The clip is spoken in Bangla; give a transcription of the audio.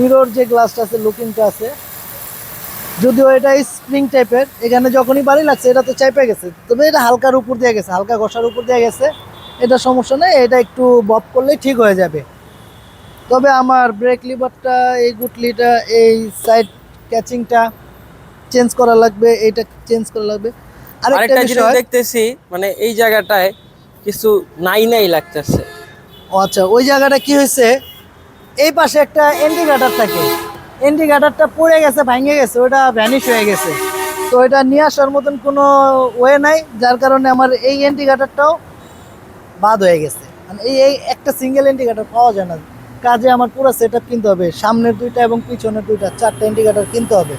মিরর যে গ্লাসটা আছে, লুকিংটা আছে, যদিও এটা স্প্রিং টাইপের, এখানে যখনই বাড়ি লাগছে এটা তো চাইপে গেছে, তবে এটা হালকার উপর দিয়ে গেছে, হালকা ঘষার উপর দিয়ে গেছে, এটা সমস্যা নেই, এটা একটু বব করলেই ঠিক হয়ে যাবে। তবে আমার ব্রেক লিভারটা, এই গুটলিটা, এই সাইড ক্যাচিংটা চেঞ্জ করা লাগবে, এইটা চেঞ্জ করা লাগবে। আরেকটা আরেকটা জিনিস বিষয়, দেখতেছি, মানে এই জায়গাটায় কিছু নাই নাই লাগতেছে। ও আচ্ছা, ওই জায়গাটা কি হয়েছে, এই পাশে একটা ইন্ডিকেটর থাকে, ইন্ডিকেটরটা পড়ে গেছে, ভেঙে গেছে, ওটা ভ্যানিশ হয়ে গেছে। তো এটা নিয়ে আসার মতন কোনো ওয়ে নাই, যার কারণে আমার এই ইন্ডিকেটরটাও বাদ হয়ে গেছে। মানে এই একটা সিঙ্গেল ইন্ডিকেটর পাওয়া যায় না, কাজে আমার পুরো সেট আপ কিনতে হবে, সামনের দুইটা এবং পিছনের দুইটা, চারটা ইন্ডিকেটর কিনতে হবে।